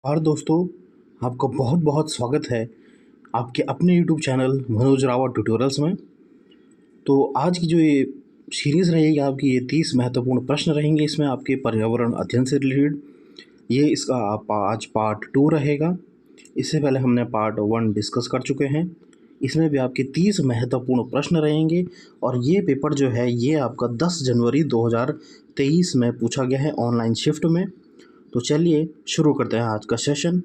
और दोस्तों, आपका बहुत बहुत स्वागत है आपके अपने YouTube channel Manoj Rawat tutorials में। तो आज की जो ये सीरीज़ रहेगी आपकी, ये 30 महत्वपूर्ण प्रश्न रहेंगे इसमें आपके पर्यावरण अध्ययन से रिलेटेड। ये इसका आज पार्ट 2 रहेगा। इससे पहले हमने पार्ट 1 डिस्कस कर चुके हैं। इसमें भी आपके 30 महत्वपूर्ण प्रश्न रहेंगे और ये पेपर जो है ये आपका 10 जनवरी 2023 में पूछा गया है ऑनलाइन शिफ्ट में। तो चलिए शुरू करते हैं आज का सेशन।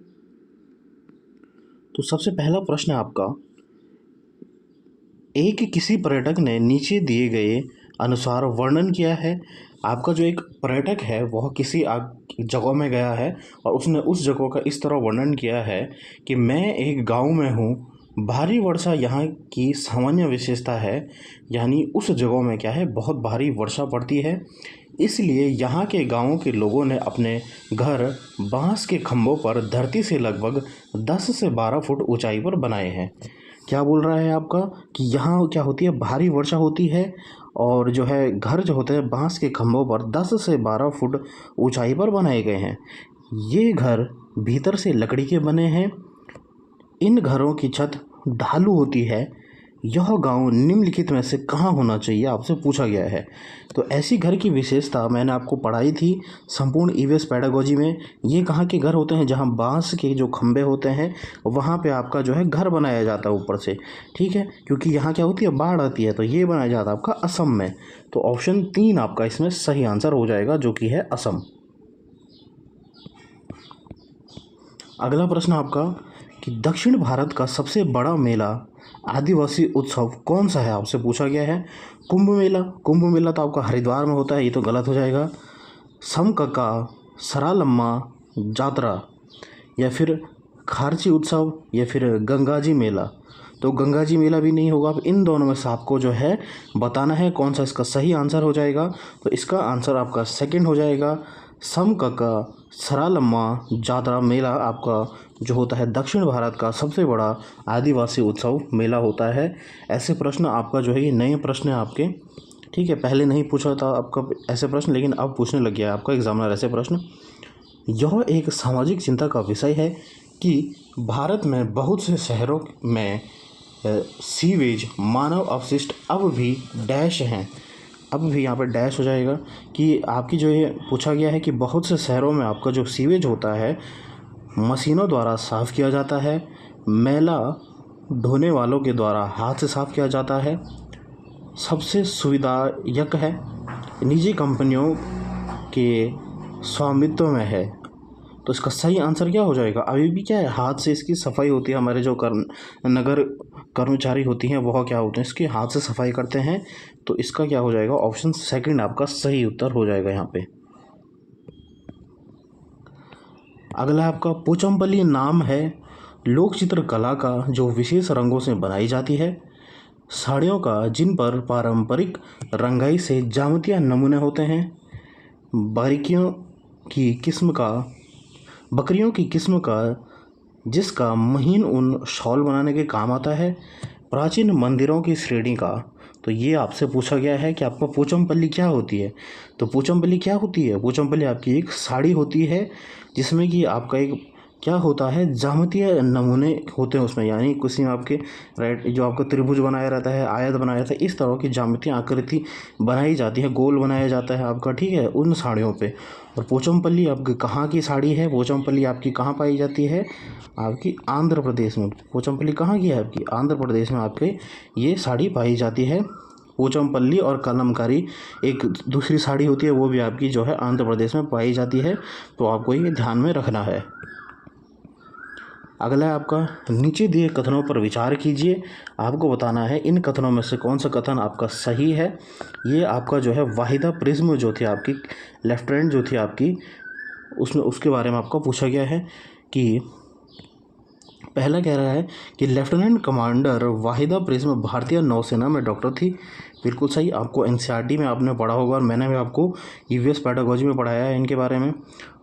तो सबसे पहला प्रश्न है आपका, एक किसी पर्यटक ने नीचे दिए गए अनुसार वर्णन किया है। आपका जो एक पर्यटक है वह किसी जगह में गया है और उसने उस जगह का इस तरह वर्णन किया है कि मैं एक गांव में हूँ, भारी वर्षा यहाँ की सामान्य विशेषता है। यानी उस जगह में क्या है, बहुत भारी वर्षा पड़ती है, इसलिए यहाँ के गांवों के लोगों ने अपने घर बांस के खंभों पर धरती से लगभग 10 से 12 फुट ऊंचाई पर बनाए हैं। क्या बोल रहा है आपका कि यहाँ क्या होती है, भारी वर्षा होती है और जो है घर जो होते हैं बांस के खंभों पर 10 से 12 फुट ऊंचाई पर बनाए गए हैं। ये घर भीतर से लकड़ी के बने हैं। इन घरों की छत ढालू होती है। यह गांव निम्नलिखित में से कहाँ होना चाहिए, आपसे पूछा गया है। तो ऐसी घर की विशेषता मैंने आपको पढ़ाई थी संपूर्ण ईवीएस पेडागोजी में। ये कहाँ के घर होते हैं, जहाँ बांस के जो खंभे होते हैं वहाँ पे आपका जो है घर बनाया जाता है ऊपर से, ठीक है। क्योंकि यहाँ क्या होती है, बाढ़ आती है, तो ये बनाया जाता है आपका असम में। तो ऑप्शन 3 आपका इसमें सही आंसर हो जाएगा, जो कि है असम। अगला प्रश्न आपका कि दक्षिण भारत का सबसे बड़ा मेला आदिवासी उत्सव कौन सा है, आपसे पूछा गया है। कुंभ मेला। कुंभ मेला तो आपका हरिद्वार में होता है, ये तो गलत हो जाएगा। समकक्का, सरालम्मा जात्रा, या फिर खारची उत्सव, या फिर गंगाजी मेला। तो गंगाजी मेला भी नहीं होगा। अब इन दोनों में से आपको जो है बताना है कौन सा इसका सही आंसर हो जाएगा। तो इसका आंसर आपका सेकंड हो जाएगा, समकक्का सरालम्मा जात्रा मेला आपका जो होता है दक्षिण भारत का सबसे बड़ा आदिवासी उत्सव मेला होता है। ऐसे प्रश्न आपका जो है ये नए प्रश्न है आपके, ठीक है। पहले नहीं पूछा था आपका ऐसे प्रश्न, लेकिन अब पूछने लग गया है आपका एग्जामिनर ऐसे प्रश्न। यह एक सामाजिक चिंता का विषय है कि भारत में बहुत से शहरों में सीवेज मानव अपशिष्ट अब भी डैश हैं। अब भी यहाँ पर डैश हो जाएगा कि आपकी जो ये पूछा गया है कि बहुत से शहरों में आपका जो सीवेज होता है मशीनों द्वारा साफ़ किया जाता है, मैला ढोने वालों के द्वारा हाथ से साफ़ किया जाता है, सबसे सुविधाजनक है, निजी कंपनियों के स्वामित्व में है। तो इसका सही आंसर क्या हो जाएगा, अभी भी क्या है, हाथ से इसकी सफाई होती है। हमारे जो नगर कर्मचारी होती हैं वह क्या होते हैं, इसके हाथ से सफाई करते हैं। तो इसका क्या हो जाएगा, ऑप्शन सेकंड आपका सही उत्तर हो जाएगा यहाँ पे। अगला आपका पोचमपल्ली नाम है लोक चित्र कला का जो विशेष रंगों से बनाई जाती है, साड़ियों का जिन पर पारंपरिक रंगाई से ज्यामितीय नमूने होते हैं, बकरियों की किस्म का जिसका महीन ऊन शॉल बनाने के काम आता है, प्राचीन मंदिरों की श्रेणी का। तो ये आपसे पूछा गया है कि आपका पोचमपल्ली क्या होती है। तो पोचमपल्ली क्या होती है, पोचमपल्ली आपकी एक साड़ी होती है जिसमें कि आपका एक क्या होता है, ज्यामितीय नमूने होते हैं उसमें। यानी किसी में आपके राइट जो आपका त्रिभुज बनाया रहता है, आयत बनाया रहता है, इस तरह की ज्यामितीय आकृति बनाई जाती है, गोल बनाया जाता है आपका, ठीक है, उन साड़ियों पे। और पोचमपल्ली आपकी कहाँ की साड़ी है, पोचमपल्ली आपकी कहाँ पाई जाती है, आपकी आंध्र प्रदेश में। पोचमपल्ली कहाँ की है, आपकी आंध्र प्रदेश में आपके ये साड़ी पाई जाती है। पोचमपल्ली और कलमकारी एक दूसरी साड़ी होती है, वो भी आपकी जो है आंध्र प्रदेश में पाई जाती है। तो आपको ये ध्यान में रखना है। अगला है आपका, नीचे दिए कथनों पर विचार कीजिए। आपको बताना है इन कथनों में से कौन सा कथन आपका सही है। ये आपका जो है वाहिदा प्रिज्म जो थी आपकी, लेफ्टिनेंट जो थी आपकी, उसमें उसके बारे में आपको पूछा गया है कि पहला कह रहा है कि लेफ्टिनेंट कमांडर वाहिदा प्रिज्म भारतीय नौसेना में डॉक्टर थी। बिल्कुल सही, आपको एनसीईआरटी में आपने पढ़ा होगा और मैंने भी आपको ईवीएस पेडागोजी में पढ़ाया है इनके बारे में।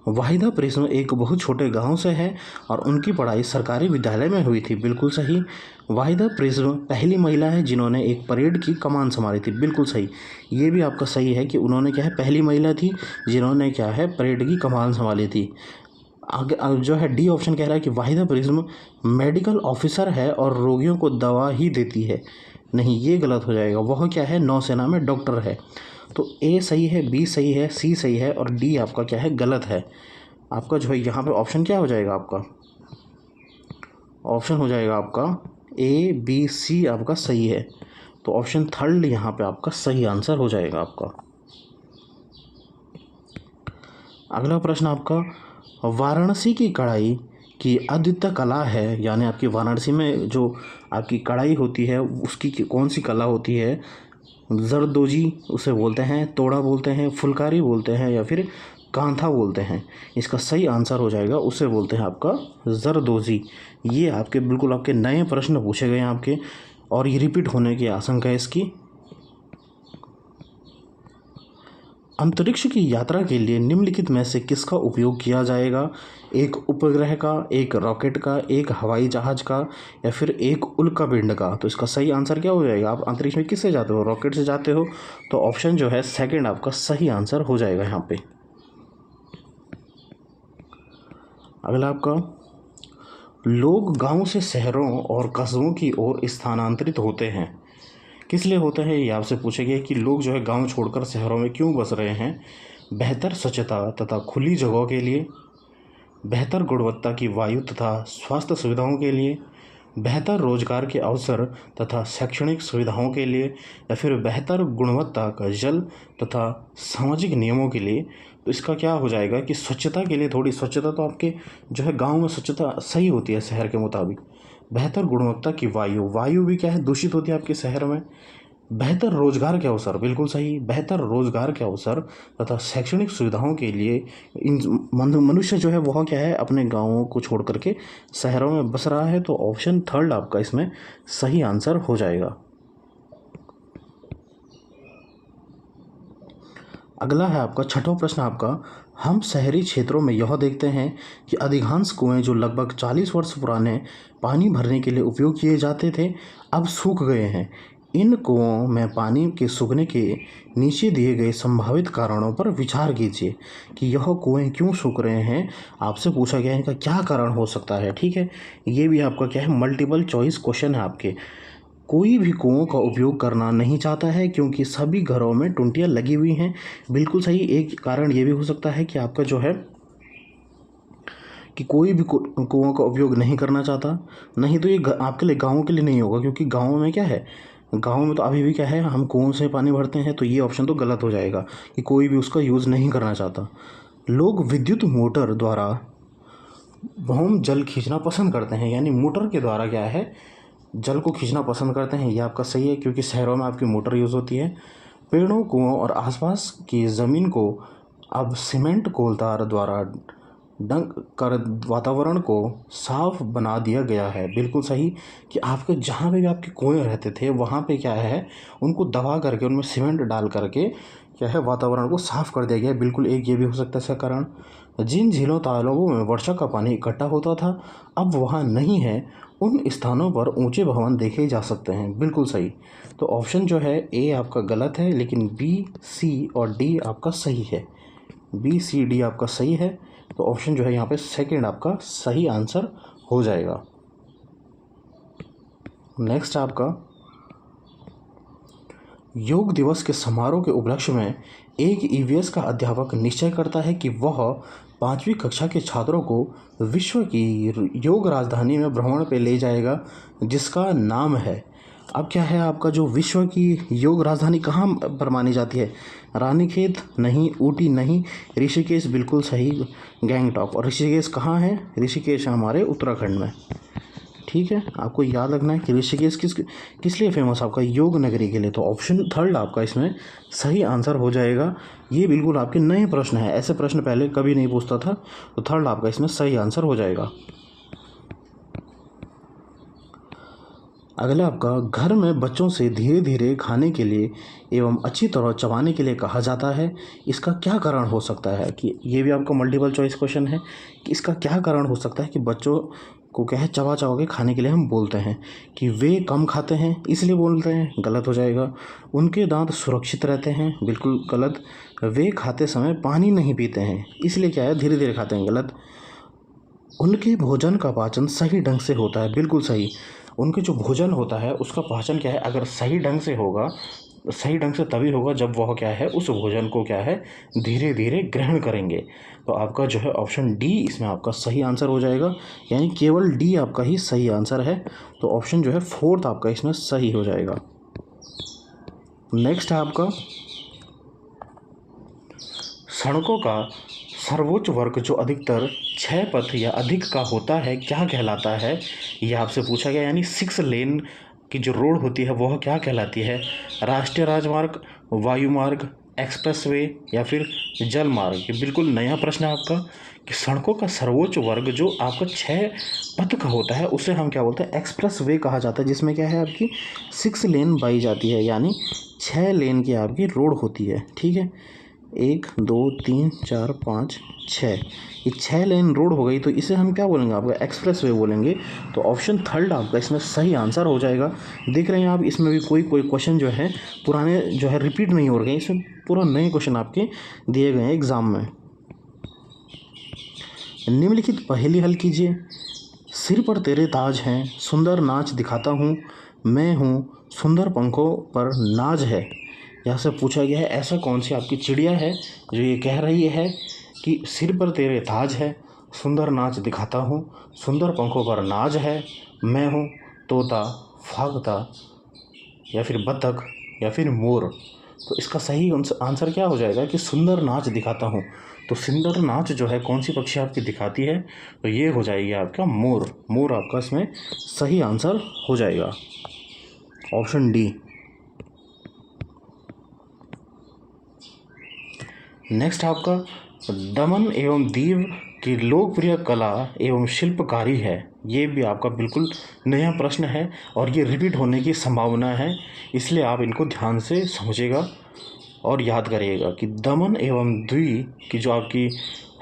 वाहिदा प्रिज्म एक बहुत छोटे गांव से है और उनकी पढ़ाई सरकारी विद्यालय में हुई थी। बिल्कुल सही, वाहिदा प्रिज्म पहली महिला है जिन्होंने एक परेड की कमान संभाली थी। बिल्कुल सही, ये भी आपका सही है कि उन्होंने क्या है, पहली महिला थी जिन्होंने क्या है परेड की कमान संभाली थी। आगे जो है डी ऑप्शन कह रहा है कि वाहिदा प्रिज्म मेडिकल ऑफिसर है और रोगियों को दवा ही देती है। नहीं, ये गलत हो जाएगा। वह क्या है, नौसेना में डॉक्टर है। तो ए सही है, बी सही है, सी सही है और डी आपका क्या है, गलत है। आपका जो है यहाँ पे ऑप्शन क्या हो जाएगा, आपका ऑप्शन हो जाएगा आपका ए बी सी आपका सही है। तो ऑप्शन थर्ड यहाँ पे आपका सही आंसर हो जाएगा आपका। अगला प्रश्न आपका, वाराणसी की कढ़ाई की अद्वितीय कला है, यानी आपकी वाराणसी में जो आपकी कढ़ाई होती है उसकी कौन सी कला होती है? जरदोजी उसे बोलते हैं, तोड़ा बोलते हैं, फुलकारी बोलते हैं या फिर कांथा बोलते हैं। इसका सही आंसर हो जाएगा, उसे बोलते हैं आपका जरदोजी। ये आपके बिल्कुल आपके नए प्रश्न पूछे गए हैं आपके, और ये रिपीट होने की आशंका है इसकी। अंतरिक्ष की यात्रा के लिए निम्नलिखित में से किसका उपयोग किया जाएगा? एक उपग्रह का, एक रॉकेट का, एक हवाई जहाज का या फिर एक उल्कापिंड का? तो इसका सही आंसर क्या हो जाएगा? आप अंतरिक्ष में किससे जाते हो? रॉकेट से जाते हो। तो ऑप्शन जो है सेकंड आपका सही आंसर हो जाएगा यहाँ पे। अगला आपका, लोग गांव से शहरों और कस्बों की ओर स्थानांतरित होते हैं, किस लिए होता है? ये आपसे पूछा गया कि लोग जो है गांव छोड़कर शहरों में क्यों बस रहे हैं? बेहतर स्वच्छता तथा खुली जगहों के लिए, बेहतर गुणवत्ता की वायु तथा स्वास्थ्य सुविधाओं के लिए, बेहतर रोजगार के अवसर तथा शैक्षणिक सुविधाओं के लिए या फिर बेहतर गुणवत्ता का जल तथा सामाजिक नियमों के लिए? तो इसका क्या हो जाएगा कि स्वच्छता के लिए। थोड़ी स्वच्छता तो आपके जो है गांव में स्वच्छता सही होती है शहर के मुताबिक। बेहतर गुणवत्ता की वायु, वायु भी क्या है, दूषित होती है आपके शहर में। बेहतर रोजगार के अवसर, बिल्कुल सही, बेहतर रोजगार के अवसर तथा शैक्षणिक सुविधाओं के लिए इन मनुष्य जो है वह क्या है, अपने गाँवों को छोड़ करके शहरों में बस रहा है। तो ऑप्शन थर्ड आपका इसमें सही आंसर हो जाएगा। अगला है आपका छठवां प्रश्न आपका, हम शहरी क्षेत्रों में यह देखते हैं कि अधिकांश कुएं जो लगभग 40 वर्ष पुराने पानी भरने के लिए उपयोग किए जाते थे अब सूख गए हैं। इन कुओं में पानी के सूखने के नीचे दिए गए संभावित कारणों पर विचार कीजिए कि यह कुएं क्यों सूख रहे हैं। आपसे पूछा गया है इनका क्या कारण हो सकता है। ठीक है, ये भी आपका क्या है, मल्टीपल चॉइस क्वेश्चन है आपके। कोई भी कुओं का उपयोग करना नहीं चाहता है क्योंकि सभी घरों में टुंटियाँ लगी हुई हैं। बिल्कुल सही। एक कारण ये भी हो सकता है कि आपका जो है कि कोई भी कुओं का उपयोग नहीं करना चाहता। नहीं तो ये आपके लिए, गाँवों के लिए नहीं होगा, क्योंकि गाँव में क्या है, गाँव में तो अभी भी क्या है, हम कुओं से पानी भरते हैं। तो ये ऑप्शन तो गलत हो जाएगा कि कोई भी उसका यूज़ नहीं करना चाहता। लोग विद्युत मोटर द्वारा होम जल खींचना पसंद करते हैं, यानी मोटर के द्वारा क्या है, जल को खींचना पसंद करते हैं। ये आपका सही है, क्योंकि शहरों में आपकी मोटर यूज़ होती है। पेड़ों, कुओं और आसपास की ज़मीन को अब सीमेंट कोलतार द्वारा डंक कर वातावरण को साफ बना दिया गया है। बिल्कुल सही कि आपके जहाँ पे भी आपके कुएं रहते थे वहाँ पे क्या है, उनको दबा करके उनमें सीमेंट डाल करके क्या है, वातावरण को साफ कर दिया गया है। बिल्कुल एक ये भी हो सकता है इसका कारण। जिन झीलों तालाबों में वर्षा का पानी इकट्ठा होता था अब वहाँ नहीं है, उन स्थानों पर ऊंचे भवन देखे जा सकते हैं। बिल्कुल सही। तो ऑप्शन जो है ए आपका गलत है, लेकिन बी, सी और डी आपका सही है। बी, सी, डी आपका सही है। तो ऑप्शन जो है यहाँ पे सेकंड आपका सही आंसर हो जाएगा। नेक्स्ट आपका, योग दिवस के समारोह के उपलक्ष्य में एक ईवीएस का अध्यापक निश्चय करता है कि वह 5वीं कक्षा के छात्रों को विश्व की योग राजधानी में भ्रमण पे ले जाएगा जिसका नाम है। अब क्या है आपका, जो विश्व की योग राजधानी कहाँ पर मानी जाती है? रानीखेत नहीं, ऊटी नहीं, ऋषिकेश बिल्कुल सही, गैंगटॉक। और ऋषिकेश कहाँ है? ऋषिकेश हमारे उत्तराखंड में। ठीक है, आपको याद रखना है कि ऋषिकेश किस लिए फेमस, आपका योग नगरी के लिए। तो ऑप्शन थर्ड आपका इसमें सही आंसर हो जाएगा। ये बिल्कुल आपके नए प्रश्न है, ऐसे प्रश्न पहले कभी नहीं पूछता था। तो थर्ड आपका इसमें सही आंसर हो जाएगा। अगला आपका, घर में बच्चों से धीरे धीरे खाने के लिए एवं अच्छी तरह चबाने के लिए कहा जाता है। इसका क्या कारण हो सकता है? कि ये भी आपका मल्टीपल चॉइस क्वेश्चन है कि इसका क्या कारण हो सकता है कि बच्चों को क्या है, चबा चबा के खाने के लिए हम बोलते हैं कि वे कम खाते हैं इसलिए बोलते हैं। गलत हो जाएगा। उनके दांत सुरक्षित रहते हैं, बिल्कुल गलत। वे खाते समय पानी नहीं पीते हैं इसलिए क्या है, धीरे धीरे खाते हैं। गलत। उनके भोजन का पाचन सही ढंग से होता है, बिल्कुल सही। उनके जो भोजन होता है उसका पाचन क्या है, अगर सही ढंग से होगा, सही ढंग से तभी होगा जब वह क्या है उस भोजन को क्या है धीरे धीरे ग्रहण करेंगे। तो आपका जो है ऑप्शन डी इसमें आपका सही आंसर हो जाएगा, यानी केवल डी आपका ही सही आंसर है। तो ऑप्शन जो है फोर्थ आपका इसमें सही हो जाएगा। नेक्स्ट है आपका, सड़कों का सर्वोच्च वर्ग जो अधिकतर 6 पथ या अधिक का होता है क्या कहलाता है, ये आपसे पूछा गया। यानी 6 लेन की जो रोड होती है वह क्या कहलाती है, राष्ट्रीय राजमार्ग, वायुमार्ग, एक्सप्रेसवे या फिर जल मार्ग। ये बिल्कुल नया प्रश्न है आपका कि सड़कों का सर्वोच्च वर्ग जो आपका 6 पथ का होता है उसे हम क्या बोलते हैं, एक्सप्रेस वे कहा जाता है, जिसमें क्या है आपकी 6 लेन पाई जाती है, यानी 6 लेन की आपकी रोड होती है। ठीक है, 1 2 3 4 5 6, ये 6 लेन रोड हो गई, तो इसे हम क्या बोलेंगे, आपका एक्सप्रेस वे बोलेंगे। तो ऑप्शन थर्ड आपका इसमें सही आंसर हो जाएगा। देख रहे हैं आप, इसमें भी कोई कोई क्वेश्चन जो है पुराने जो है रिपीट नहीं हो रहे हैं, इसमें पूरा नए क्वेश्चन आपके दिए गए हैं एग्ज़ाम में। निम्नलिखित पहेली हल कीजिए। सिर पर तेरे ताज हैं, सुंदर नाच दिखाता हूँ, मैं हूँ, सुंदर पंखों पर नाज है। यहाँ से पूछा गया है ऐसा कौन सी आपकी चिड़िया है जो ये कह रही है कि सिर पर तेरे ताज है, सुंदर नाच दिखाता हूँ, सुंदर पंखों पर नाज है, मैं हूँ तोता, फागता या फिर बतख या फिर मोर। तो इसका सही आंसर क्या हो जाएगा कि सुंदर नाच दिखाता हूँ। तो सुंदर नाच जो है कौन सी पक्षी आपकी दिखाती है, तो ये हो जाएगी आपका मोर। मोर आपका इसमें सही आंसर हो जाएगा, ऑप्शन डी। नेक्स्ट आपका, दमन एवं दीव की लोकप्रिय कला एवं शिल्पकारी है। ये भी आपका बिल्कुल नया प्रश्न है और ये रिपीट होने की संभावना है, इसलिए आप इनको ध्यान से समझिएगा और याद करिएगा कि दमन एवं दीव की जो आपकी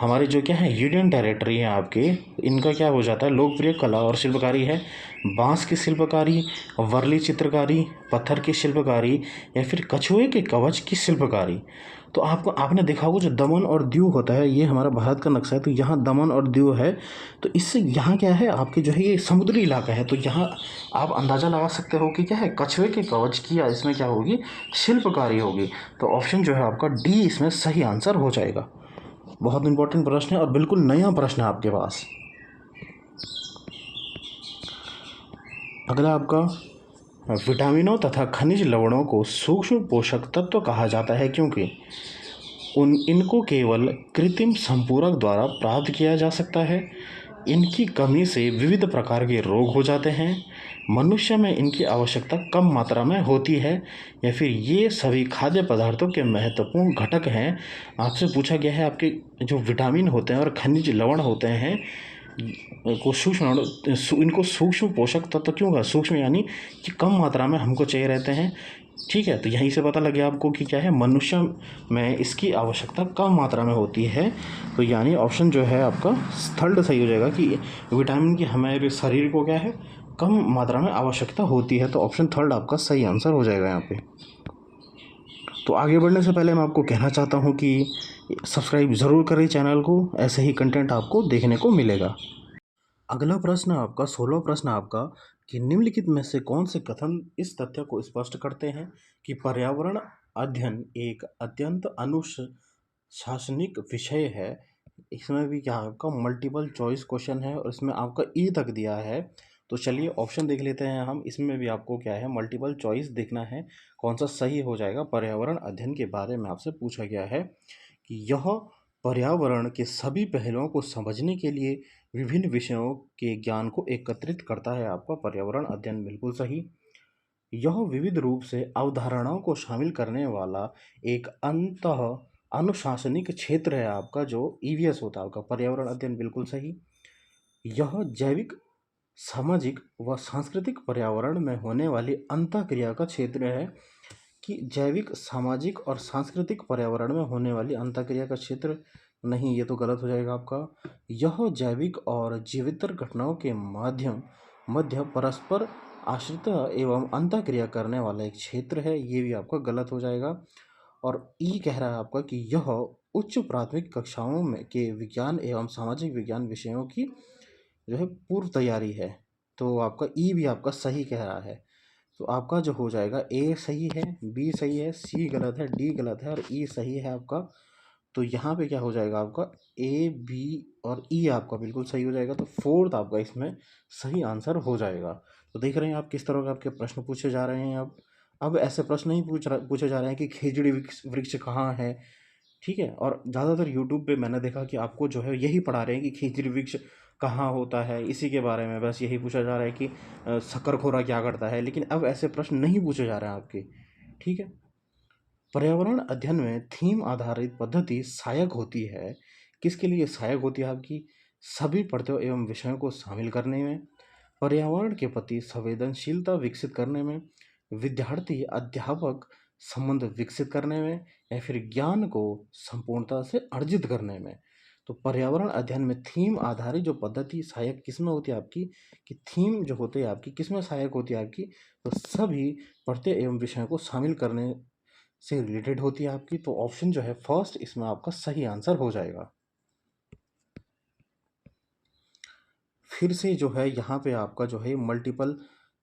हमारे जो क्या है यूनियन टेरेटरी है आपके, इनका क्या हो जाता है लोकप्रिय कला और शिल्पकारी है बांस की शिल्पकारी, वर्ली चित्रकारी, पत्थर की शिल्पकारी या फिर कछुए के कवच की शिल्पकारी। तो आपको आपने देखा होगा जो दमन और दीव होता है, ये हमारा भारत का नक्शा है, तो यहाँ दमन और दीव है, तो इससे यहाँ क्या है आपके जो है ये समुद्री इलाका है, तो यहाँ आप अंदाज़ा लगा सकते हो कि क्या है कछुए के कवच की या इसमें क्या होगी शिल्पकारी होगी। तो ऑप्शन जो है आपका डी इसमें सही आंसर हो जाएगा। बहुत इंपॉर्टेंट प्रश्न है और बिल्कुल नया प्रश्न है आपके पास। अगला आपका, विटामिनों तथा खनिज लवणों को सूक्ष्म पोषक तत्व कहा जाता है क्योंकि इनको केवल कृत्रिम संपूरक द्वारा प्राप्त किया जा सकता है, इनकी कमी से विविध प्रकार के रोग हो जाते हैं, मनुष्य में इनकी आवश्यकता कम मात्रा में होती है या फिर ये सभी खाद्य पदार्थों के महत्वपूर्ण घटक हैं। आपसे पूछा गया है आपके जो विटामिन होते हैं और खनिज लवण होते हैं को इनको सूक्ष्म पोषक तत्व क्यों कहा, सूक्ष्म यानी कि कम मात्रा में हमको चाहिए रहते हैं। ठीक है, तो यहीं से पता लग गया आपको कि क्या है मनुष्य में इसकी आवश्यकता कम मात्रा में होती है। तो यानी ऑप्शन जो है आपका थर्ड सही हो जाएगा कि विटामिन की हमारे शरीर को क्या है कम मात्रा में आवश्यकता होती है। तो ऑप्शन थर्ड आपका सही आंसर हो जाएगा यहाँ पे। तो आगे बढ़ने से पहले मैं आपको कहना चाहता हूँ कि सब्सक्राइब ज़रूर करें चैनल को, ऐसे ही कंटेंट आपको देखने को मिलेगा। अगला प्रश्न आपका 16वां प्रश्न आपका कि निम्नलिखित में से कौन से कथन इस तथ्य को स्पष्ट करते हैं कि पर्यावरण अध्ययन एक अत्यंत अनुशासनिक विषय है। इसमें भी क्या आपका मल्टीपल चॉइस क्वेश्चन है और इसमें आपका ई तक दिया है। तो चलिए ऑप्शन देख लेते हैं हम, इसमें भी आपको क्या है मल्टीपल चॉइस देखना है कौन सा सही हो जाएगा। पर्यावरण अध्ययन के बारे में आपसे पूछा गया है कि यह पर्यावरण के सभी पहलुओं को समझने के लिए विभिन्न विषयों के ज्ञान को एकत्रित करता है। आपका पर्यावरण अध्ययन बिल्कुल सही। यह विविध रूप से अवधारणाओं को शामिल करने वाला एक अंतः अनुशासनिक क्षेत्र है आपका जो ईवीएस होता है आपका पर्यावरण अध्ययन बिल्कुल सही। यह जैविक, सामाजिक व सांस्कृतिक पर्यावरण में होने वाली अंतःक्रिया का क्षेत्र है कि जैविक, सामाजिक और सांस्कृतिक पर्यावरण में होने वाली अंतःक्रिया का क्षेत्र नहीं, ये तो गलत हो जाएगा आपका। यह जैविक और जीवितर घटनाओं के मध्य परस्पर आश्रित एवं अंतःक्रिया करने वाला एक क्षेत्र है, ये भी आपका गलत हो जाएगा। और ई कह रहा है आपका कि यह उच्च प्राथमिक कक्षाओं में के विज्ञान एवं सामाजिक विज्ञान विषयों की जो है पूर्व तैयारी है। तो आपका ई भी आपका सही कह रहा है। तो आपका जो हो जाएगा ए सही है, बी सही है, सी गलत है, डी गलत है और ई सही है आपका। तो यहाँ पे क्या हो जाएगा आपका ए बी और ई आपका बिल्कुल सही हो जाएगा। तो फोर्थ आपका इसमें सही आंसर हो जाएगा। तो देख रहे हैं आप किस तरह के आपके प्रश्न पूछे जा रहे हैं। अब ऐसे प्रश्न नहीं पूछे जा रहे हैं कि खेजड़ी वृक्ष वृक्ष कहाँ है, ठीक है। और ज़्यादातर यूट्यूब पे मैंने देखा कि आपको जो है यही पढ़ा रहे हैं कि खेजड़ी वृक्ष कहाँ होता है, इसी के बारे में बस यही पूछा जा रहा है कि शक्करखोरा क्या करता है। लेकिन अब ऐसे प्रश्न नहीं पूछे जा रहे हैं आपके, ठीक है। पर्यावरण अध्ययन में थीम आधारित पद्धति सहायक होती है। किसके लिए सहायक होती है आपकी? सभी पढ़ते एवं विषयों को शामिल करने में, पर्यावरण के प्रति संवेदनशीलता विकसित करने में, विद्यार्थी अध्यापक संबंध विकसित करने में या फिर ज्ञान को संपूर्णता से अर्जित करने में। तो पर्यावरण अध्ययन में थीम आधारित जो पद्धति सहायक किसमें होती है आपकी, कि थीम जो होती है आपकी किसमें सहायक होती है आपकी, तो सभी पढ़ते एवं विषयों को शामिल करने से रिलेटेड होती है आपकी। तो ऑप्शन जो है फर्स्ट इसमें आपका सही आंसर हो जाएगा। फिर से जो है यहाँ पे आपका जो है मल्टीपल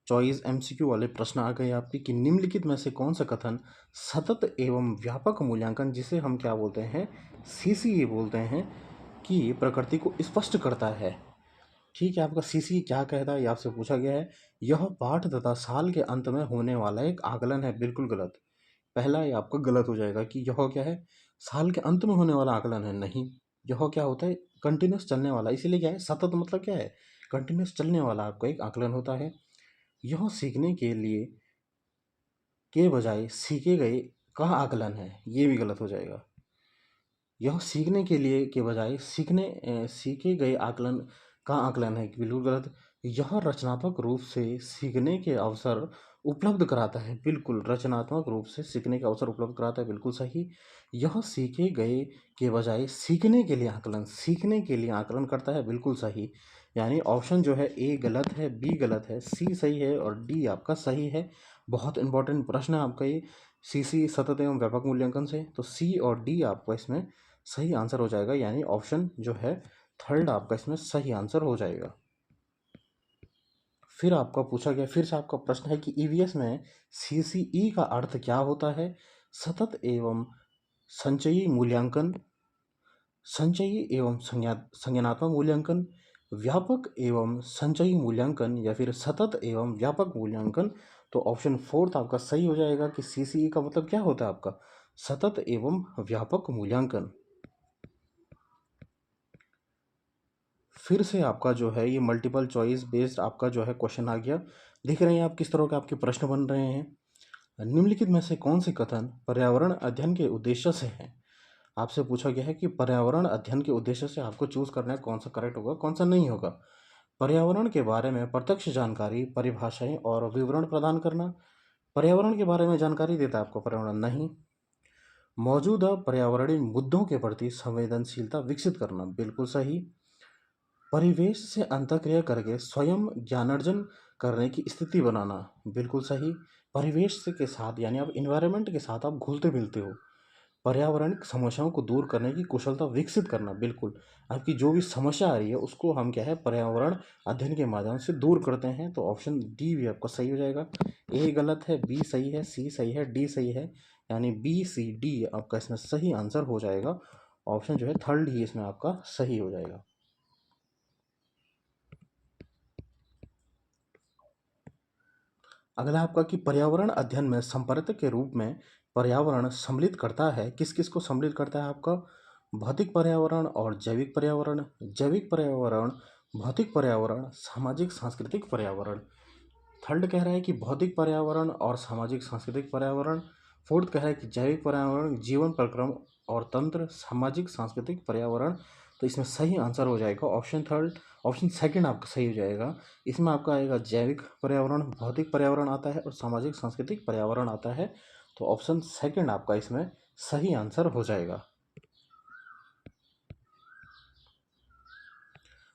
चॉइस एमसीक्यू वाले प्रश्न आ गए आपके कि निम्नलिखित में से कौन सा कथन सतत एवं व्यापक मूल्यांकन, जिसे हम क्या बोलते हैं सीसीए बोलते हैं, कि प्रकृति को स्पष्ट करता है। ठीक है, आपका सीसी क्या कहता है ये आपसे पूछा गया है। यह पाठ तथा साल के अंत में होने वाला एक आकलन है, बिल्कुल गलत। पहला ये आपका गलत हो जाएगा कि यह क्या है, साल के अंत में होने वाला आकलन है, नहीं। यह क्या होता है, कंटिन्यूस चलने वाला, इसीलिए क्या है सतत मतलब क्या है, कंटिन्यूस चलने वाला आपका एक आकलन होता है। यह सीखने के लिए के बजाय सीखे गए का आकलन है, ये भी गलत हो जाएगा। यह सीखने के लिए के बजाय सीखे गए आकलन का आकलन है, बिल्कुल गलत। यह रचनात्मक रूप से सीखने के अवसर उपलब्ध कराता है, बिल्कुल रचनात्मक रूप से सीखने का अवसर उपलब्ध कराता है, बिल्कुल सही। यह सीखे गए के बजाय सीखने के लिए आकलन करता है, बिल्कुल सही। यानी ऑप्शन जो है ए गलत है, बी गलत है, सी सही है और डी आपका सही है। बहुत इंपॉर्टेंट प्रश्न है आपका ये, सी सतत एवं व्यापक मूल्यांकन से। तो सी और डी आपको इसमें सही आंसर हो जाएगा, यानी ऑप्शन जो है थर्ड आपका इसमें सही आंसर हो जाएगा। फिर आपका पूछा गया, फिर से आपका प्रश्न है कि ईवीएस में सीसीई का अर्थ क्या होता है? सतत एवं संचयी मूल्यांकन, संचयी एवं संज्ञानात्मक मूल्यांकन, व्यापक एवं संचयी मूल्यांकन या फिर सतत एवं व्यापक मूल्यांकन। तो ऑप्शन फोर्थ आपका सही हो जाएगा कि सीसीई का मतलब क्या होता है आपका, सतत एवं व्यापक मूल्यांकन। फिर से आपका जो है ये मल्टीपल चॉइस बेस्ड आपका जो है क्वेश्चन आ गया। देख रहे हैं आप किस तरह के आपके प्रश्न बन रहे हैं। निम्नलिखित में से कौन से कथन पर्यावरण अध्ययन के उद्देश्य से हैं? आपसे पूछा गया है कि पर्यावरण अध्ययन के उद्देश्य से आपको चूज करना है कौन सा करेक्ट होगा कौन सा नहीं होगा। पर्यावरण के बारे में प्रत्यक्ष जानकारी, परिभाषाएं और विवरण प्रदान करना, पर्यावरण के बारे में जानकारी देता है आपको पर्यावरण, नहीं। मौजूदा पर्यावरणीय मुद्दों के प्रति संवेदनशीलता विकसित करना, बिल्कुल सही। परिवेश से अंतःक्रिया करके स्वयं ज्ञानार्जन करने की स्थिति बनाना, बिल्कुल सही। परिवेश से के साथ यानी आप इन्वायरमेंट के साथ आप घुलते मिलते हो। पर्यावरणिक समस्याओं को दूर करने की कुशलता विकसित करना, बिल्कुल। आपकी जो भी समस्या आ रही है उसको हम क्या है पर्यावरण अध्ययन के माध्यम से दूर करते हैं। तो ऑप्शन डी भी आपका सही हो जाएगा। ए गलत है, बी सही है, सी सही है, डी सही है, यानी बी सी डी आपका इसमें सही आंसर हो जाएगा। ऑप्शन जो है थर्ड ही इसमें आपका सही हो जाएगा। अगला आपका कि पर्यावरण अध्ययन में संपर्क के रूप में पर्यावरण सम्मिलित करता है, किस किस को सम्मिलित करता है आपका, भौतिक पर्यावरण और जैविक पर्यावरण, जैविक पर्यावरण, भौतिक पर्यावरण, सामाजिक सांस्कृतिक पर्यावरण। थर्ड कह रहा है कि भौतिक पर्यावरण और सामाजिक सांस्कृतिक पर्यावरण। फोर्थ कह रहा है कि जैविक पर्यावरण, जीवन प्रक्रम और तंत्र, सामाजिक सांस्कृतिक पर्यावरण। तो इसमें सही आंसर हो जाएगा ऑप्शन थर्ड, ऑप्शन सेकंड आपका सही हो जाएगा। इसमें आपका आएगा जैविक पर्यावरण, भौतिक पर्यावरण आता है और सामाजिक सांस्कृतिक पर्यावरण आता है। तो ऑप्शन सेकंड आपका इसमें सही आंसर हो जाएगा।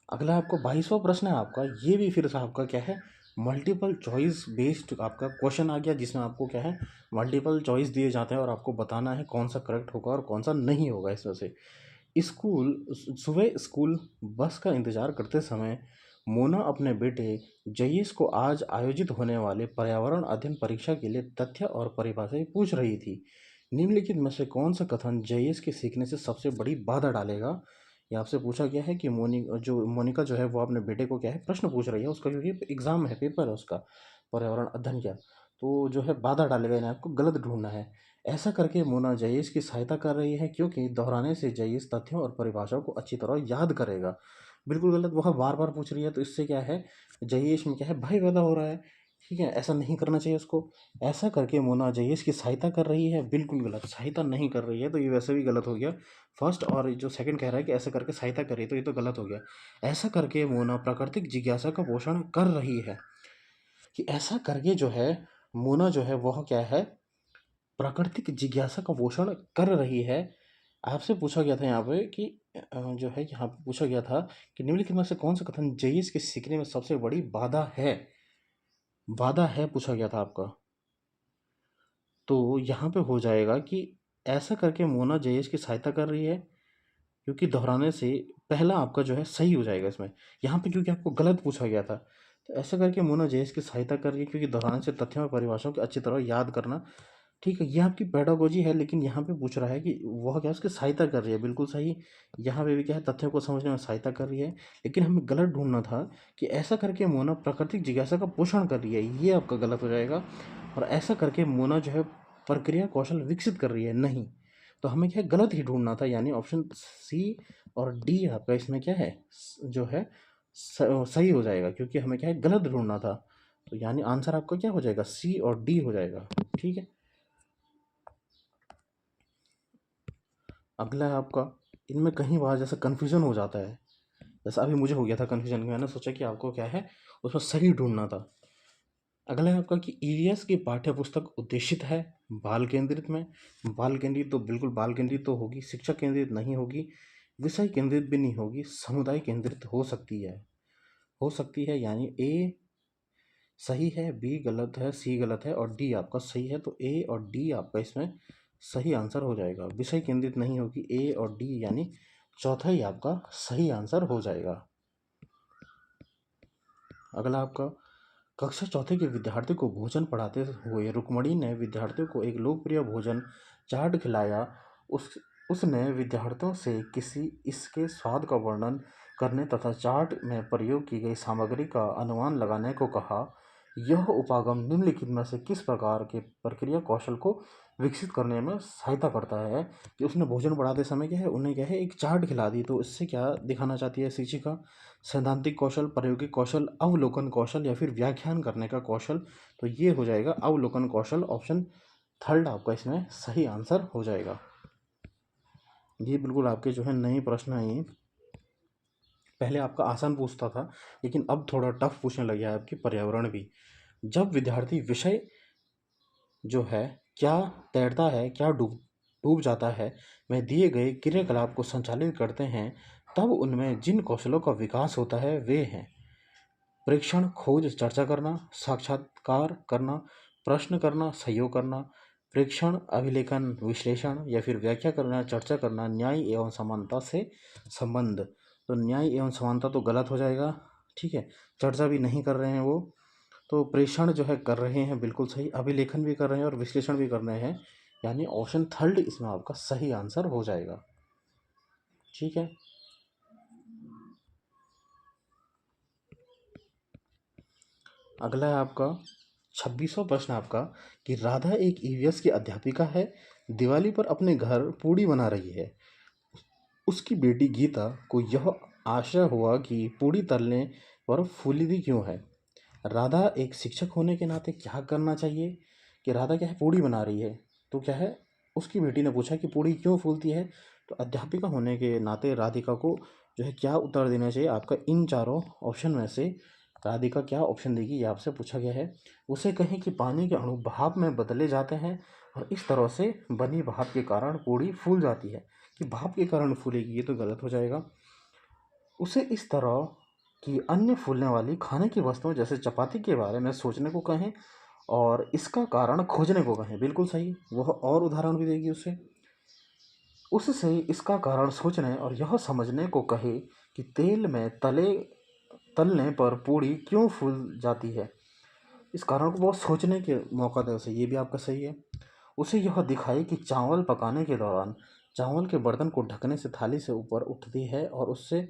अगला आपको 22वां प्रश्न है आपका, ये भी फिर से आपका क्या है मल्टीपल चॉइस बेस्ड आपका क्वेश्चन आ गया, जिसमें आपको क्या है मल्टीपल चॉइस दिए जाते हैं और आपको बताना है कौन सा करेक्ट होगा और कौन सा नहीं होगा इसमें से। सुबह स्कूल बस का इंतज़ार करते समय मोना अपने बेटे जयेश को आज आयोजित होने वाले पर्यावरण अध्ययन परीक्षा के लिए तथ्य और परिभाषाएं पूछ रही थी। निम्नलिखित में से कौन सा कथन जयेश के सीखने से सबसे बड़ी बाधा डालेगा? ये आपसे पूछा गया है कि मोनिका जो है वो अपने बेटे को क्या है प्रश्न पूछ रही है उसका, क्योंकि एग्जाम है, पेपर है उसका, पर्यावरण अध्ययन क्या, तो जो है बाधा डालेगा, इन्हें आपको गलत ढूंढना है। ऐसा करके मोना जयेश की सहायता कर रही है क्योंकि दोहराने से जयेश तथ्यों और परिभाषाओं को अच्छी तरह याद करेगा। बिल्कुल गलत, वह बार बार पूछ रही है तो इससे क्या है, जयेश में क्या है, भय पैदा हो रहा है। ठीक है, ऐसा नहीं करना चाहिए उसको। ऐसा करके मोना जयेश की सहायता कर रही है, बिल्कुल गलत, सहायता नहीं कर रही है, तो ये वैसे भी गलत हो गया फर्स्ट। और जो सेकंड कह रहा है कि ऐसा करके सहायता कर रही है, तो ये तो गलत हो गया। ऐसा करके मोना प्राकृतिक जिज्ञासा का पोषण कर रही है, कि ऐसा करके जो है मोना जो है वह क्या है, प्राकृतिक जिज्ञासा का पोषण कर रही है। आपसे पूछा गया था यहाँ पे कि जो है यहाँ पे पूछा गया था कि निम्नलिखित में से कौन सा कथन जयेश के सीखने में सबसे बड़ी बाधा है, बाधा है पूछा गया था आपका। तो यहाँ पे हो जाएगा कि ऐसा करके मोना जयेश की सहायता कर रही है, क्योंकि दोहराने से पहला आपका जो है सही हो जाएगा इसमें। यहाँ पे क्योंकि आपको गलत पूछा गया था, तो ऐसा करके मोना जयेश की सहायता कर रही है क्योंकि दोहराने से तथ्यों और परिभाषाओं को अच्छी तरह याद करना। ठीक है, ये आपकी पेडागोजी है, लेकिन यहाँ पे पूछ रहा है कि वह क्या उसकी सहायता कर रही है, बिल्कुल सही। यहाँ पे भी क्या है, तथ्यों को समझने में सहायता कर रही है, लेकिन हमें गलत ढूंढना था कि ऐसा करके मोना प्राकृतिक जिज्ञासा का पोषण कर रही है, ये आपका गलत हो जाएगा। और ऐसा करके मोना जो है प्रक्रिया कौशल विकसित कर रही है, नहीं। तो हमें क्या है, गलत ही ढूंढना था, यानी ऑप्शन सी और डी आपका इसमें क्या है, जो है सही हो जाएगा, क्योंकि हमें क्या है, गलत ढूंढना था। तो यानी आंसर आपका क्या हो जाएगा, सी और डी हो जाएगा। ठीक है, अगला है आपका, इनमें कहीं बार जैसे कन्फ्यूजन हो जाता है, जैसा अभी मुझे हो गया था कन्फ्यूजन, मैंने सोचा कि आपको क्या है उसमें सही ढूंढना था। अगला है आपका कि ईवीएस की पाठ्य पुस्तक उद्देशित है बाल केंद्रित में। बाल केंद्रित तो बिल्कुल बाल केंद्रित तो होगी, शिक्षक केंद्रित नहीं होगी, विषय केंद्रित भी नहीं होगी, समुदाय केंद्रित हो सकती है, हो सकती है। यानी ए सही है, बी गलत है, सी गलत है और डी आपका सही है। तो ए और डी आपका इसमें सही आंसर हो जाएगा। विषय केंद्रित नहीं होगी, ए और डी, यानी चौथा ही आपका सही आंसर हो जाएगा। अगला आपका, कक्षा चौथे के विद्यार्थी को भोजन पढ़ाते हुए रुक्मणी ने विद्यार्थियों को एक लोकप्रिय भोजन चाट खिलाया। उस उसने विद्यार्थियों से किसी इसके स्वाद का वर्णन करने तथा चाट में प्रयोग की गई सामग्री का अनुमान लगाने को कहा। यह उपागम निम्नलिखित में से किस प्रकार के प्रक्रिया कौशल को विकसित करने में सहायता करता है? कि उसने भोजन बढ़ाते समय क्या है, उन्हें क्या है, एक चार्ट खिला दी, तो इससे क्या दिखाना चाहती है शिक्षिका? सैद्धांतिक कौशल, प्रायोगिक कौशल, अवलोकन कौशल या फिर व्याख्यान करने का कौशल। तो ये हो जाएगा अवलोकन कौशल, ऑप्शन थर्ड आपका इसमें सही आंसर हो जाएगा। ये बिल्कुल आपके जो है नए प्रश्न हैं ये, पहले आपका आसान पूछता था लेकिन अब थोड़ा टफ पूछने लग गया है आपकी पर्यावरण भी। जब विद्यार्थी विषय जो है क्या तैरता है, क्या डूब डूब जाता है, में दिए गए क्रियाकलाप को संचालित करते हैं, तब उनमें जिन कौशलों का विकास होता है वे हैं प्रेक्षण, खोज, चर्चा करना, साक्षात्कार करना, प्रश्न करना, सहयोग करना, प्रेक्षण, अभिलेखन, विश्लेषण या फिर व्याख्या करना, चर्चा करना, न्याय एवं समानता से संबंध। तो न्याय एवं समानता तो गलत हो जाएगा। ठीक है, चर्चा भी नहीं कर रहे हैं वो, तो प्रेषण जो है कर रहे हैं, बिल्कुल सही। अभिलेखन भी कर रहे हैं और विश्लेषण भी कर रहे हैं, यानी ऑप्शन थर्ड इसमें आपका सही आंसर हो जाएगा। ठीक है, अगला है आपका 26वां प्रश्न आपका, कि राधा एक ईवीएस की अध्यापिका है, दिवाली पर अपने घर पूड़ी बना रही है। उसकी बेटी गीता को यह आशय हुआ कि पूड़ी तलने पर फूली क्यों है। राधा एक शिक्षक होने के नाते क्या करना चाहिए? कि राधा क्या है, पूड़ी बना रही है, तो क्या है, उसकी बेटी ने पूछा कि पूड़ी क्यों फूलती है। तो अध्यापिका होने के नाते राधिका को जो है क्या उत्तर देना चाहिए आपका, इन चारों ऑप्शन में से राधिका क्या ऑप्शन देगी, ये आपसे पूछा गया है। उसे कहें कि पानी के अणु भाप में बदले जाते हैं और इस तरह से बनी भाप के कारण पूड़ी फूल जाती है। कि भाप के कारण फूलेगी, ये तो गलत हो जाएगा। उसे इस तरह की अन्य फूलने वाली खाने की वस्तुओं जैसे चपाती के बारे में सोचने को कहें और इसका कारण खोजने को कहें, बिल्कुल सही। वह और उदाहरण भी देगी उसे। उससे इसका कारण सोचने और यह समझने को कहे कि तेल में तले तलने पर पूड़ी क्यों फूल जाती है? इस कारण को बहुत सोचने के मौका दें उसे, ये भी आपका सही है। उसे यह दिखाई कि चावल पकाने के दौरान चावल के बर्तन को ढकने से थाली से ऊपर उठती है और उससे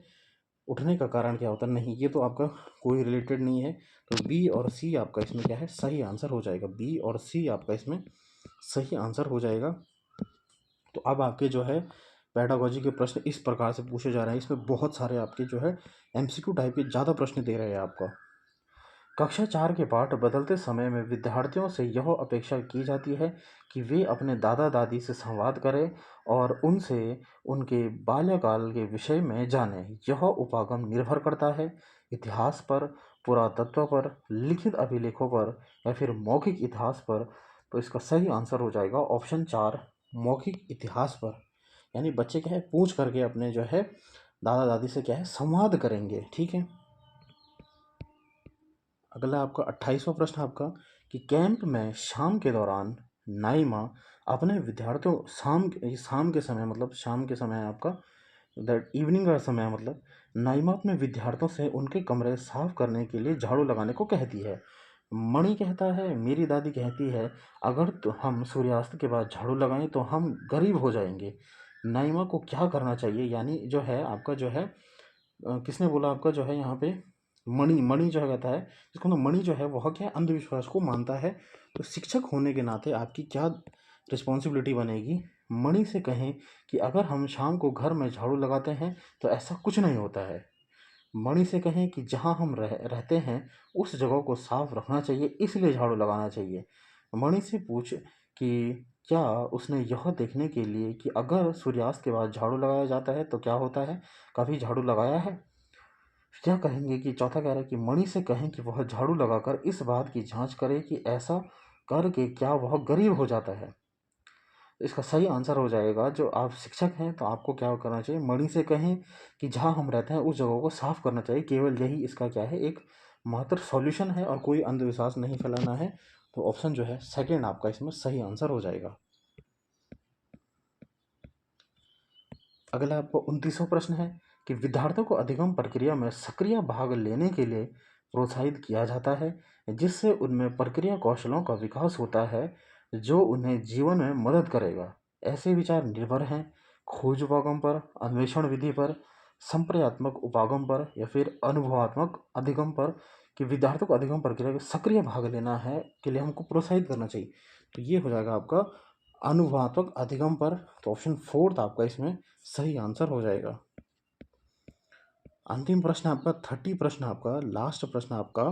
उठने का कारण क्या होता है? नहीं, ये तो आपका कोई रिलेटेड नहीं है। तो बी और सी आपका इसमें क्या है? सही आंसर हो जाएगा। बी और सी आपका इसमें सही आंसर हो जाएगा। तो अब आपके जो है पेडागोजी के प्रश्न इस प्रकार से पूछे जा रहे हैं। इसमें बहुत सारे आपके जो है एमसीक्यू टाइप के ज़्यादा प्रश्न दे रहे हैं आपका। कक्षा 4 के पाठ बदलते समय में विद्यार्थियों से यह अपेक्षा की जाती है कि वे अपने दादा दादी से संवाद करें और उनसे उनके बाल्यकाल के विषय में जानें। यह उपागम निर्भर करता है इतिहास पर, पुरातत्व पर, लिखित अभिलेखों पर या फिर मौखिक इतिहास पर। तो इसका सही आंसर हो जाएगा ऑप्शन 4, मौखिक इतिहास पर। यानी बच्चे क्या है पूछ करके अपने जो है दादा दादी से क्या है संवाद करेंगे। ठीक है। अगला आपका 28वां प्रश्न आपका कि कैंप में शाम के दौरान नाइमा अपने विद्यार्थियों शाम के समय मतलब शाम के समय आपका दैट इवनिंग का समय मतलब नाइमा अपने विद्यार्थियों से उनके कमरे साफ करने के लिए झाड़ू लगाने को कहती है। मणि कहता है मेरी दादी कहती है अगर तो हम सूर्यास्त के बाद झाड़ू लगाएं तो हम गरीब हो जाएंगे। नाइमा को क्या करना चाहिए? यानी जो है आपका जो है किसने बोला आपका जो है यहाँ पे मणि मणि जो है कहता है जिसको ना मणि जो है वह क्या है अंधविश्वास को मानता है। तो शिक्षक होने के नाते आपकी क्या रिस्पॉन्सिबिलिटी बनेगी? मणि से कहें कि अगर हम शाम को घर में झाड़ू लगाते हैं तो ऐसा कुछ नहीं होता है। मणि से कहें कि जहाँ हम रहते हैं उस जगह को साफ रखना चाहिए इसलिए झाड़ू लगाना चाहिए। मणि से पूछ कि क्या उसने यह देखने के लिए कि अगर सूर्यास्त के बाद झाड़ू लगाया जाता है तो क्या होता है, कभी झाड़ू लगाया है? क्या कहेंगे कि चौथा कह रहा है कि मणि से कहें कि वह झाड़ू लगाकर इस बात की जांच करे कि ऐसा करके क्या वह गरीब हो जाता है। इसका सही आंसर हो जाएगा जो आप शिक्षक हैं तो आपको क्या करना चाहिए? मणि से कहें कि जहाँ हम रहते हैं उस जगह को साफ करना चाहिए। केवल यही इसका क्या है एक मात्र सॉल्यूशन है और कोई अंधविश्वास नहीं फैलाना है। तो ऑप्शन जो है सेकंड आपका इसमें सही आंसर हो जाएगा। अगला आपको 29वां प्रश्न है कि विद्यार्थियों को अधिगम प्रक्रिया में सक्रिय भाग लेने के लिए प्रोत्साहित किया जाता है जिससे उनमें प्रक्रिया कौशलों का विकास होता है जो उन्हें जीवन में मदद करेगा। ऐसे विचार निर्भर हैं खोज उपागम पर, अन्वेषण विधि पर, संप्रयात्मक उपागम पर या फिर अनुभवात्मक अधिगम पर। कि विद्यार्थियों को अधिगम प्रक्रिया में सक्रिय भाग लेना है के लिए हमको प्रोत्साहित करना चाहिए। तो ये हो जाएगा आपका अनुभवात्मक अधिगम पर। तो ऑप्शन फोर्थ आपका इसमें सही आंसर हो जाएगा। अंतिम प्रश्न आपका 30 प्रश्न आपका लास्ट प्रश्न आपका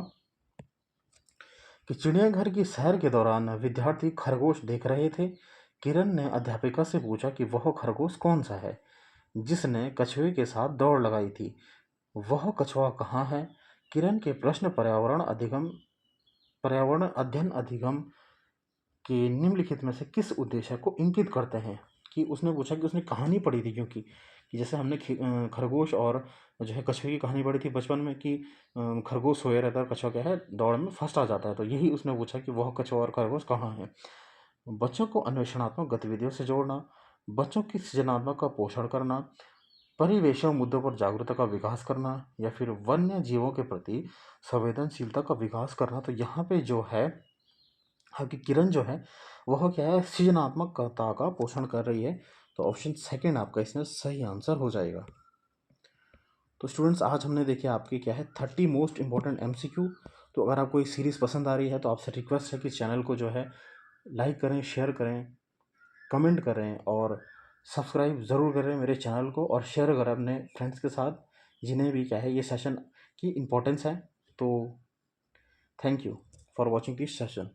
कि चिड़ियाघर की सैर के दौरान विद्यार्थी खरगोश देख रहे थे। किरण ने अध्यापिका से पूछा कि वह खरगोश कौन सा है जिसने कछुए के साथ दौड़ लगाई थी? वह कछुआ कहाँ है? किरण के प्रश्न पर्यावरण अध्ययन अधिगम कि निम्नलिखित में से किस उद्देश्य को इंगित करते हैं? कि उसने पूछा कि उसने कहानी पढ़ी थी क्योंकि कि जैसे हमने खरगोश और जो है कछुए की कहानी पढ़ी थी बचपन में कि खरगोश सोया रहता है और कछुआ क्या है दौड़ में फर्स्ट आ जाता है। तो यही उसने पूछा कि वह कछुआ और खरगोश कहाँ है। बच्चों को अन्वेषणात्मक गतिविधियों से जोड़ना, बच्चों की सृजनात्मक का पोषण करना, परिवेश मुद्दों पर जागरूकता का विकास करना या फिर वन्य जीवों के प्रति संवेदनशीलता का विकास करना। तो यहाँ पे जो है आपकी किरण जो है वह क्या है सृजनात्मकता का पोषण कर रही है। तो ऑप्शन सेकंड आपका इसमें सही आंसर हो जाएगा। तो स्टूडेंट्स आज हमने देखे आपके क्या है 30 मोस्ट इंपॉर्टेंट एमसीक्यू। तो अगर आपको ये सीरीज़ पसंद आ रही है तो आपसे रिक्वेस्ट है कि चैनल को जो है लाइक करें, शेयर करें, कमेंट करें और सब्सक्राइब ज़रूर करें मेरे चैनल को और शेयर करें अपने फ्रेंड्स के साथ जिन्हें भी क्या है ये सेशन की इम्पोर्टेंस है। तो thank you for watching this session.